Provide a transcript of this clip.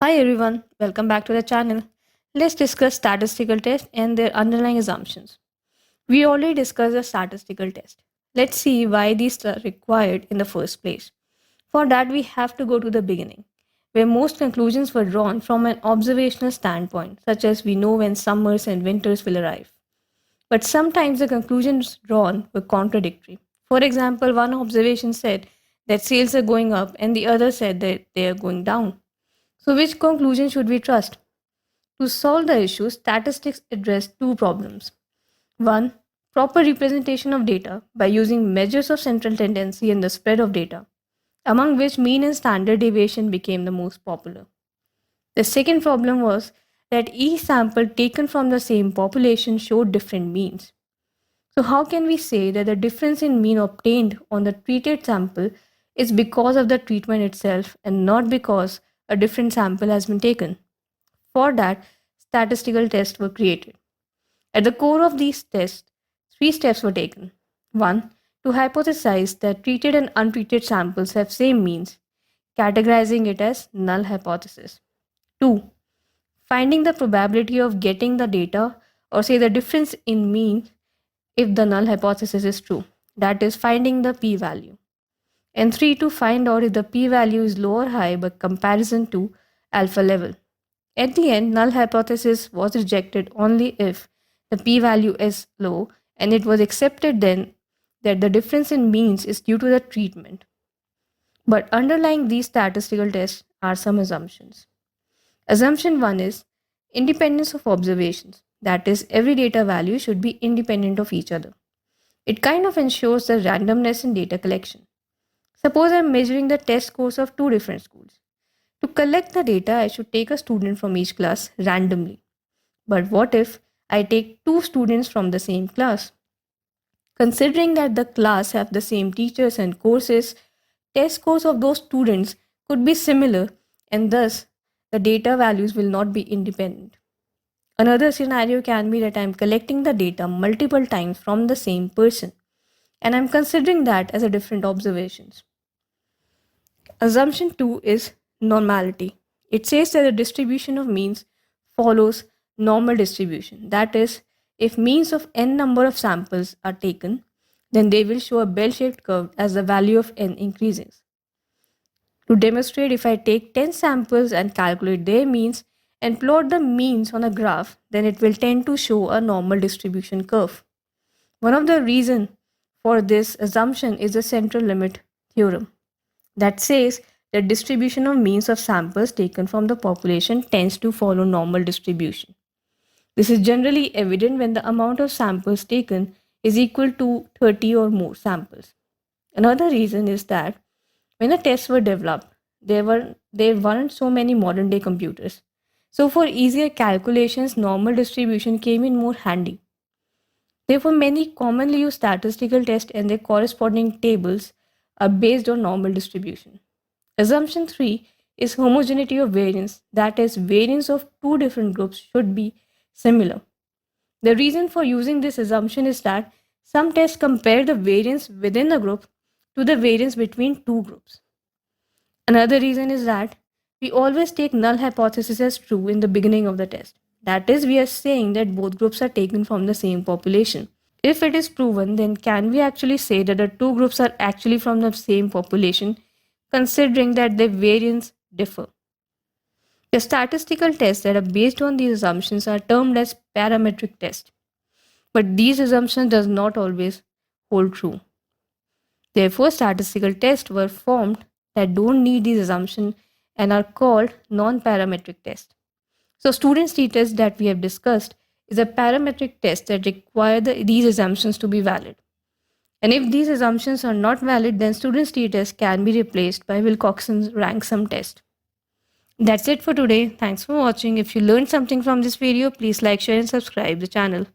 Hi everyone, welcome back to the channel. Let's discuss statistical tests and their underlying assumptions. We already discussed the statistical test. Let's see why these are required in the first place. For that, we have to go to the beginning, where most conclusions were drawn from an observational standpoint, such as we know when summers and winters will arrive. But sometimes the conclusions drawn were contradictory. For example, one observation said that sales are going up, and the other said that they are going down. So, which conclusion should we trust? To solve the issue, statistics address two problems. One, proper representation of data by using measures of central tendency and the spread of data, among which mean and standard deviation became the most popular. The second problem was that each sample taken from the same population showed different means. So, how can we say that the difference in mean obtained on the treated sample is because of the treatment itself and not because a different sample has been taken? For that, statistical tests were created. At the core of these tests, three steps were taken. One, to hypothesize that treated and untreated samples have same means, categorizing it as null hypothesis. Two, finding the probability of getting the data or say the difference in mean if the null hypothesis is true, that is finding the p-value. And three, to find out if the p-value is low or high by comparison to alpha level. At the end, null hypothesis was rejected only if the p-value is low, and it was accepted then that the difference in means is due to the treatment. But underlying these statistical tests are some assumptions. Assumption 1 is independence of observations. That is, every data value should be independent of each other. It kind of ensures the randomness in data collection. Suppose I'm measuring the test scores of two different schools. To collect the data, I should take a student from each class randomly. But what if I take two students from the same class? Considering that the class have the same teachers and courses, test scores of those students could be similar and thus the data values will not be independent. Another scenario can be that I'm collecting the data multiple times from the same person and I'm considering that as a different observations. Assumption 2 is normality. It says that the distribution of means follows normal distribution. That is, if means of n number of samples are taken, then they will show a bell-shaped curve as the value of n increases. To demonstrate, if I take 10 samples and calculate their means and plot the means on a graph, then it will tend to show a normal distribution curve. One of the reasons for this assumption is the central limit theorem that says that distribution of means of samples taken from the population tends to follow normal distribution. This is generally evident when the amount of samples taken is equal to 30 or more samples. Another reason is that when the tests were developed, there weren't so many modern day computers. So for easier calculations, normal distribution came in more handy. Therefore, many commonly used statistical tests and their corresponding tables are based on normal distribution. Assumption 3 is homogeneity of variance, that is, variance of two different groups should be similar. The reason for using this assumption is that some tests compare the variance within a group to the variance between two groups. Another reason is that we always take null hypothesis as true in the beginning of the test. That is, we are saying that both groups are taken from the same population. If it is proven, then can we actually say that the two groups are actually from the same population, considering that their variance differ? The statistical tests that are based on these assumptions are termed as parametric tests. But these assumptions does not always hold true. Therefore, statistical tests were formed that don't need these assumptions and are called non-parametric tests. So, students t-test that we have discussed is a parametric test that require these assumptions to be valid. And if these assumptions are not valid, then students t-test can be replaced by Wilcoxon's rank sum test. That's it for today. Thanks for watching. If you learned something from this video, please like, share and subscribe the channel.